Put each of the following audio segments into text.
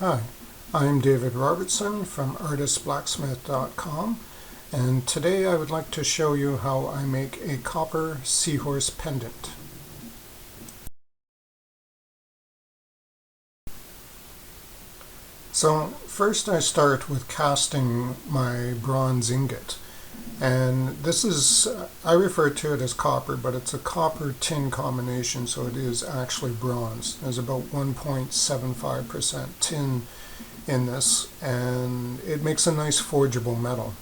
Hi, I'm David Robertson from artistblacksmith.com, and today I would like to show you how I make a copper seahorse pendant. So first I start with casting my bronze ingot, and this is, I refer to it as copper, but it's a copper tin combination, so it is actually bronze. There's about 1.75% tin in this, and it makes a nice forgeable metal.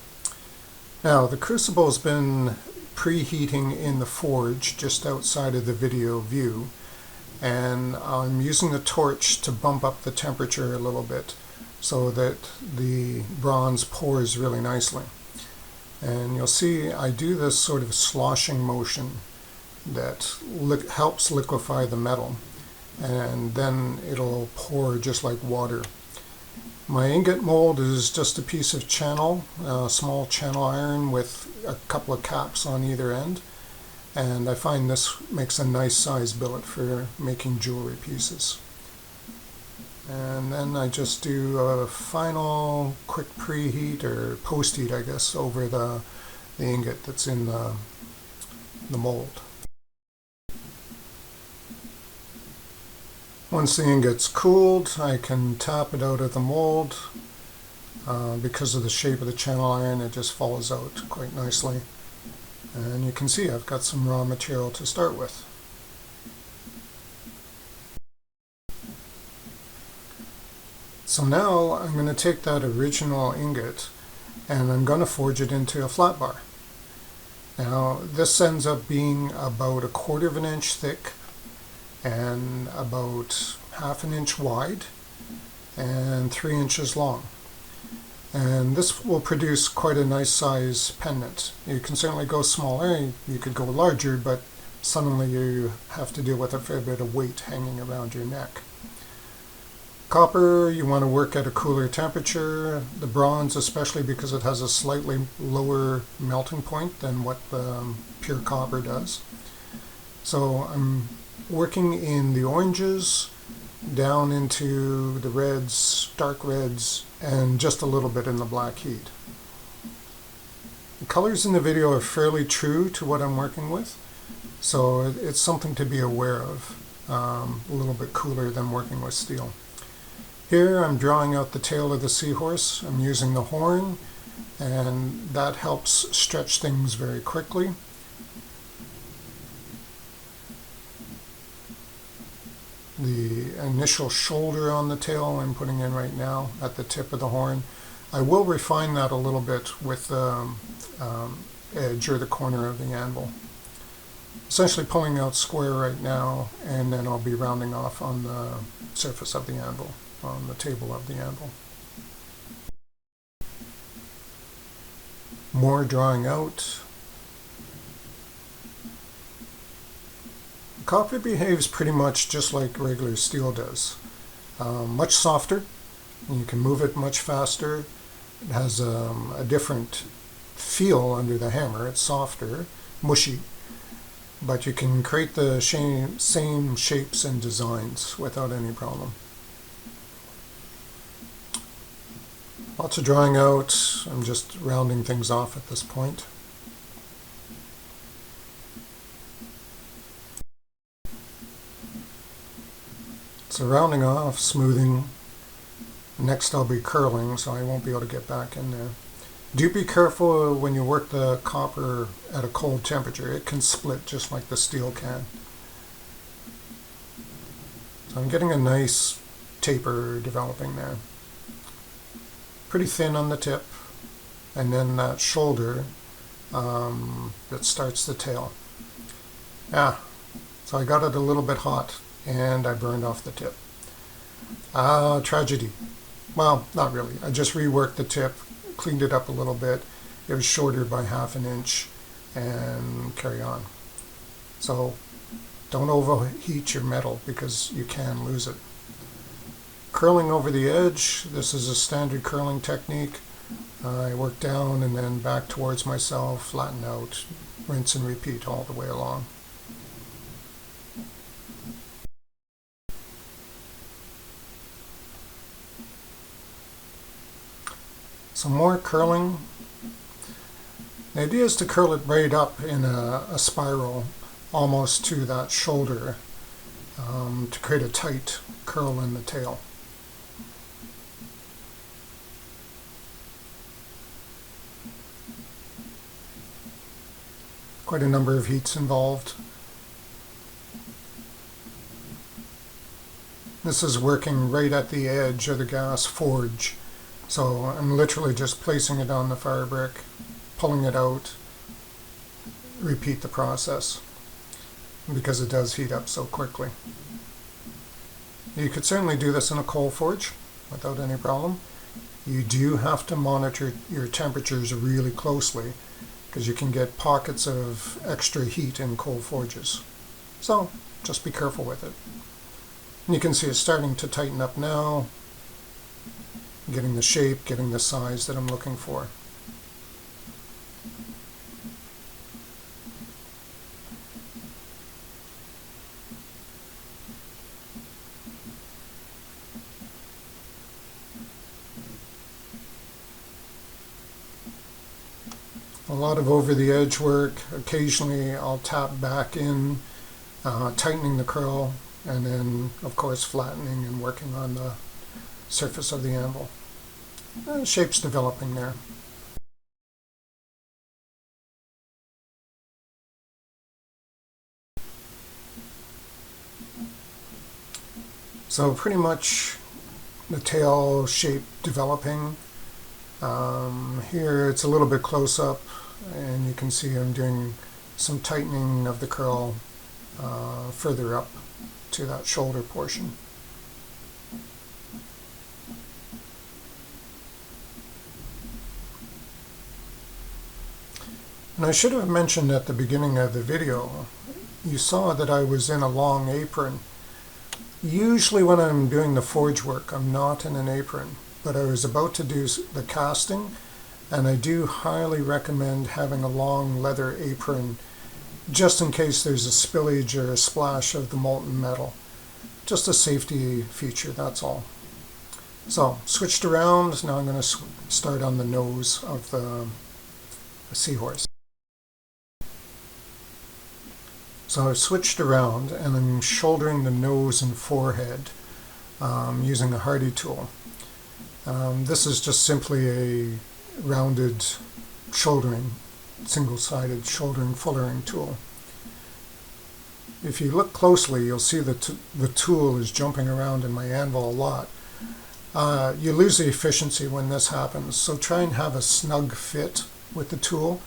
Now the crucible has been preheating in the forge just outside of the video view, and I'm using the torch to bump up the temperature a little bit so that the bronze pours really nicely. And you'll see I do this sort of sloshing motion that helps liquefy the metal, and then it'll pour just like water. My ingot mold is just a piece of channel, small channel iron with a couple of caps on either end, and I find this makes a nice size billet for making jewelry pieces. And then I just do a final quick preheat, or post-heat I guess, over the ingot that's in the mold. Once the ingot's cooled, I can tap it out of the mold. Because of the shape of the channel iron, it just falls out quite nicely. And you can see I've got some raw material to start with. So now I'm going to take that original ingot and I'm going to forge it into a flat bar. Now this ends up being about 1/4 of an inch thick and about 1/2 an inch wide and 3 inches long. And this will produce quite a nice size pendant. You can certainly go smaller, you could go larger, but suddenly you have to deal with a fair bit of weight hanging around your neck. Copper, you want to work at a cooler temperature. The bronze, especially because it has a slightly lower melting point than what pure copper does. So I'm working in the oranges, down into the reds, dark reds, and just a little bit in the black heat. The colors in the video are fairly true to what I'm working with, so it's something to be aware of, a little bit cooler than working with steel. Here I'm drawing out the tail of the seahorse. I'm using the horn, and that helps stretch things very quickly. The initial shoulder on the tail I'm putting in right now at the tip of the horn. I will refine that a little bit with the edge or the corner of the anvil. Essentially pulling out square right now, and then I'll be rounding off on the surface of the anvil, on the table of the anvil. More drawing out. Copper behaves pretty much just like regular steel does. Much softer, you can move it much faster. It has a different feel under the hammer. It's softer, mushy, but you can create the same shapes and designs without any problem. Lots of drawing out. I'm just rounding things off at this point. So rounding off, smoothing. Next I'll be curling, so I won't be able to get back in there. Do be careful when you work the copper at a cold temperature. It can split just like the steel can. So I'm getting a nice taper developing there. Pretty thin on the tip, and then that shoulder that starts the tail. So I got it a little bit hot, and I burned off the tip. Tragedy. Well, not really. I just reworked the tip, cleaned it up a little bit. It was shorter by 1/2 an inch, and carry on. So don't overheat your metal because you can lose it. Curling over the edge. This is a standard curling technique. I work down and then back towards myself, flatten out, rinse and repeat all the way along. Some more curling. The idea is to curl it right up in a spiral almost to that shoulder to create a tight curl in the tail. Quite a number of heats involved. This is working right at the edge of the gas forge. So I'm literally just placing it on the fire brick, pulling it out, repeat the process because it does heat up so quickly. You could certainly do this in a coal forge without any problem. You do have to monitor your temperatures really closely because you can get pockets of extra heat in coal forges. So just be careful with it. And you can see it's starting to tighten up now, getting the shape, getting the size that I'm looking for. A lot of over the edge work. Occasionally I'll tap back in, tightening the curl, and then of course flattening and working on the surface of the anvil. Shape's developing there. So pretty much the tail shape developing. Here it's a little bit close up and you can see I'm doing some tightening of the curl further up to that shoulder portion. And I should have mentioned at the beginning of the video, you saw that I was in a long apron. Usually when I'm doing the forge work, I'm not in an apron, but I was about to do the casting, and I do highly recommend having a long leather apron just in case there's a spillage or a splash of the molten metal. Just a safety feature, that's all. So, switched around, now I'm going to start on the nose of the seahorse. So I've switched around and I'm shouldering the nose and forehead using a Hardy tool. This is just simply a rounded shouldering, single-sided shouldering fullering tool. If you look closely, you'll see that the tool is jumping around in my anvil a lot. You lose the efficiency when this happens, so try and have a snug fit with the tool,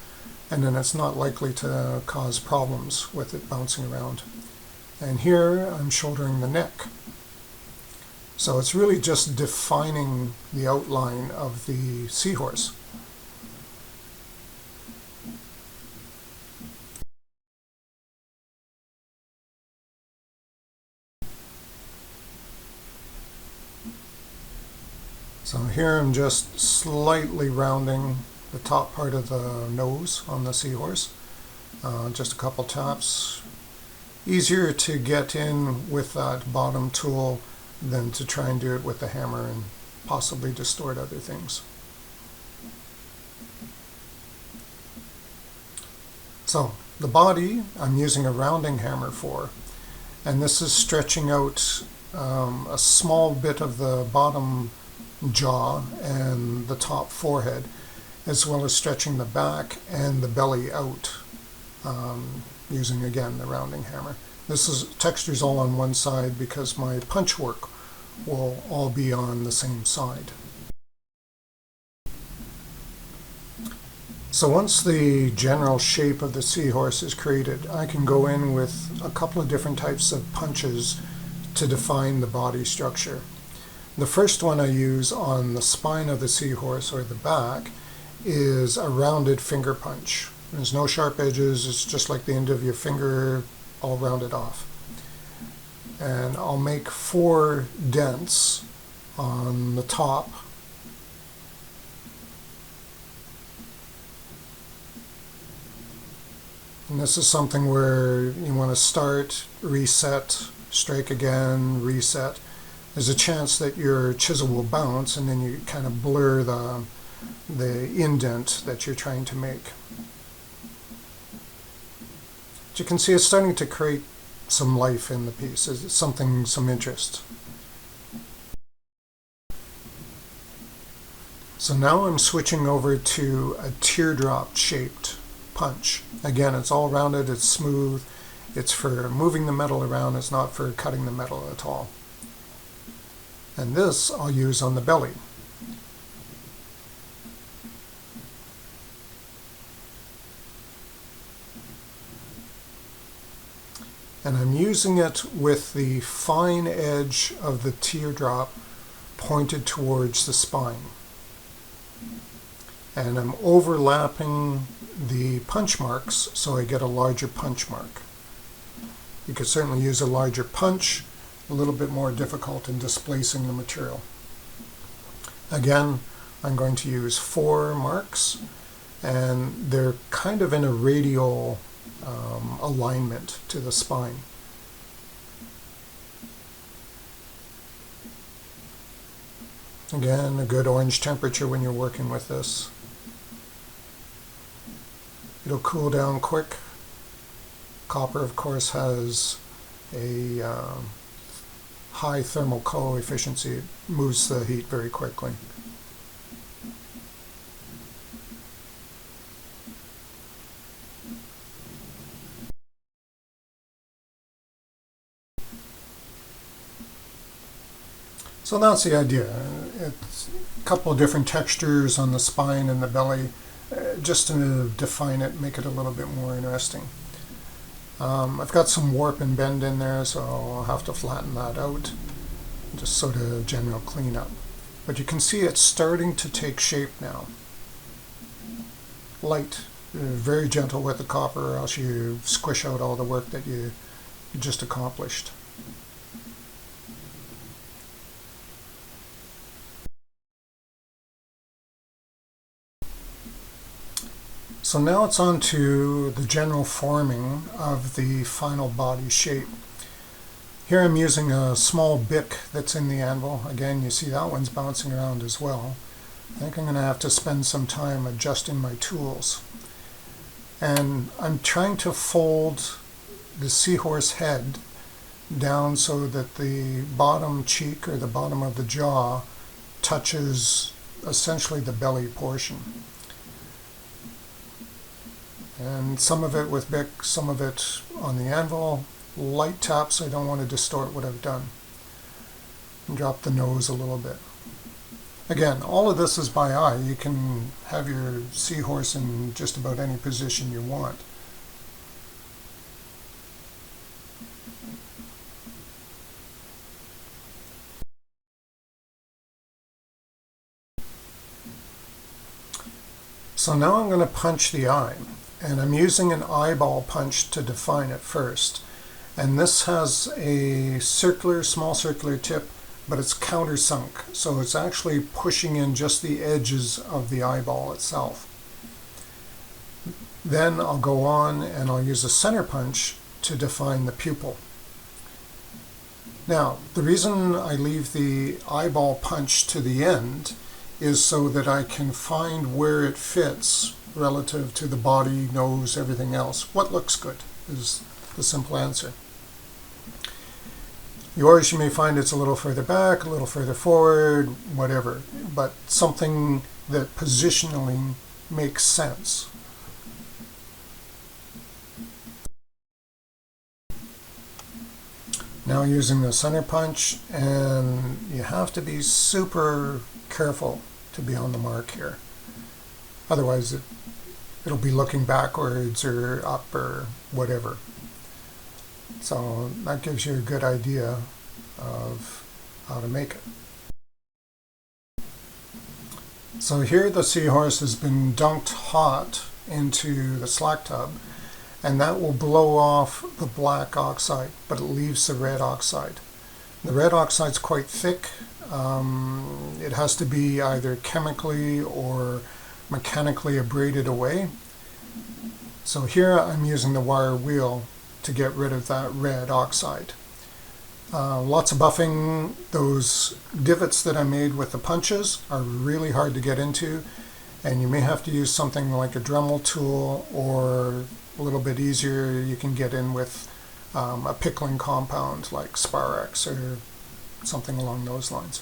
and then it's not likely to cause problems with it bouncing around. And here I'm shouldering the neck. So it's really just defining the outline of the seahorse. So here I'm just slightly rounding the top part of the nose on the seahorse. Just a couple taps. Easier to get in with that bottom tool than to try and do it with the hammer and possibly distort other things. So the body I'm using a rounding hammer for, and this is stretching out a small bit of the bottom jaw and the top forehead, as well as stretching the back and the belly out using again the rounding hammer. This is textures all on one side because my punch work will all be on the same side. So once the general shape of the seahorse is created, I can go in with a couple of different types of punches to define the body structure. The first one I use on the spine of the seahorse, or the back, is a rounded finger punch. There's no sharp edges, it's just like the end of your finger all rounded off. And I'll make 4 dents on the top. And this is something where you want to start, reset, strike again, reset. There's a chance that your chisel will bounce and then you kind of blur the indent that you're trying to make. But you can see it's starting to create some life in the piece, some interest. So now I'm switching over to a teardrop shaped punch. Again, it's all rounded, it's smooth, it's for moving the metal around, it's not for cutting the metal at all. And this I'll use on the belly. And I'm using it with the fine edge of the teardrop pointed towards the spine. And I'm overlapping the punch marks so I get a larger punch mark. You could certainly use a larger punch, a little bit more difficult in displacing the material. Again, I'm going to use 4 marks, and they're kind of in a radial alignment to the spine. Again, a good orange temperature when you're working with this. It'll cool down quick. Copper, of course, has a high thermal coefficient. It moves the heat very quickly. So that's the idea. It's a couple of different textures on the spine and the belly, just to define it, make it a little bit more interesting. I've got some warp and bend in there, so I'll have to flatten that out. Just sort of general cleanup. But you can see it's starting to take shape now. Light, very gentle with the copper, or else you squish out all the work that you just accomplished. So now it's on to the general forming of the final body shape. Here I'm using a small bic that's in the anvil. Again, you see that one's bouncing around as well. I think I'm going to have to spend some time adjusting my tools. And I'm trying to fold the seahorse head down so that the bottom cheek or the bottom of the jaw touches essentially the belly portion. And some of it with bic, some of it on the anvil. Light taps, I don't want to distort what I've done. And drop the nose a little bit. Again, all of this is by eye. You can have your seahorse in just about any position you want. So now I'm going to punch the eye. And I'm using an eyeball punch to define it first. And this has a small circular tip, but it's countersunk. So it's actually pushing in just the edges of the eyeball itself. Then I'll go on and I'll use a center punch to define the pupil. Now, the reason I leave the eyeball punch to the end is so that I can find where it fits relative to the body, nose, everything else. What looks good is the simple answer. Yours, you may find it's a little further back, a little further forward, whatever, but something that positionally makes sense. Now using the center punch, and you have to be super careful to be on the mark here. Otherwise, it'll be looking backwards or up or whatever. So that gives you a good idea of how to make it. So here the seahorse has been dunked hot into the slack tub, and that will blow off the black oxide, but it leaves the red oxide. The red oxide's quite thick. It has to be either chemically or mechanically abraded away. So here I'm using the wire wheel to get rid of that red oxide. Lots of buffing. Those divots that I made with the punches are really hard to get into. And you may have to use something like a Dremel tool, or a little bit easier, you can get in with a pickling compound like Sparex or something along those lines.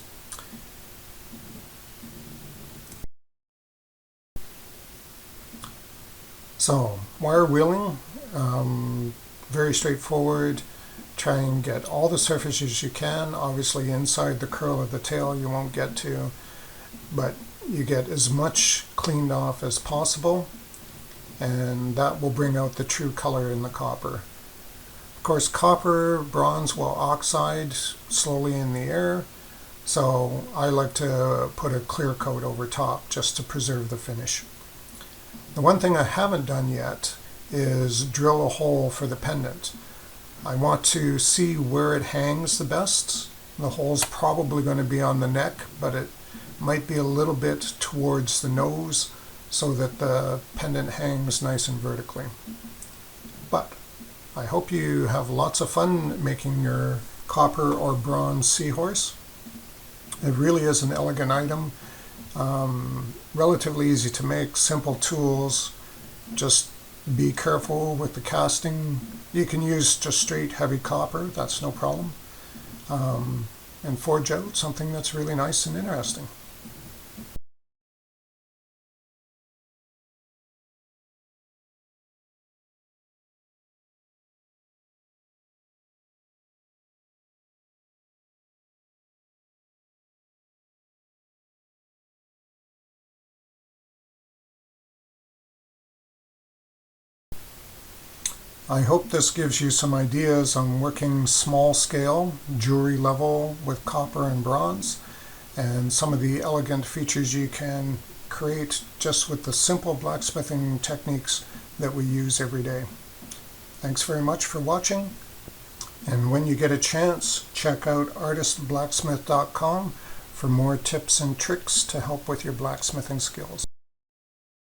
So, wire wheeling, very straightforward. Try and get all the surfaces you can. Obviously inside the curl of the tail you won't get to, but you get as much cleaned off as possible, and that will bring out the true color in the copper. Of course, copper, bronze will oxide slowly in the air, so I like to put a clear coat over top just to preserve the finish. The one thing I haven't done yet is drill a hole for the pendant. I want to see where it hangs the best. The hole's probably going to be on the neck, but it might be a little bit towards the nose so that the pendant hangs nice and vertically. But I hope you have lots of fun making your copper or bronze seahorse. It really is an elegant item. Relatively easy to make, simple tools. Just be careful with the casting. You can use just straight heavy copper, that's no problem. And forge out something that's really nice and interesting. I hope this gives you some ideas on working small scale, jewelry level with copper and bronze, and some of the elegant features you can create just with the simple blacksmithing techniques that we use every day. Thanks very much for watching, and when you get a chance, check out artistblacksmith.com for more tips and tricks to help with your blacksmithing skills.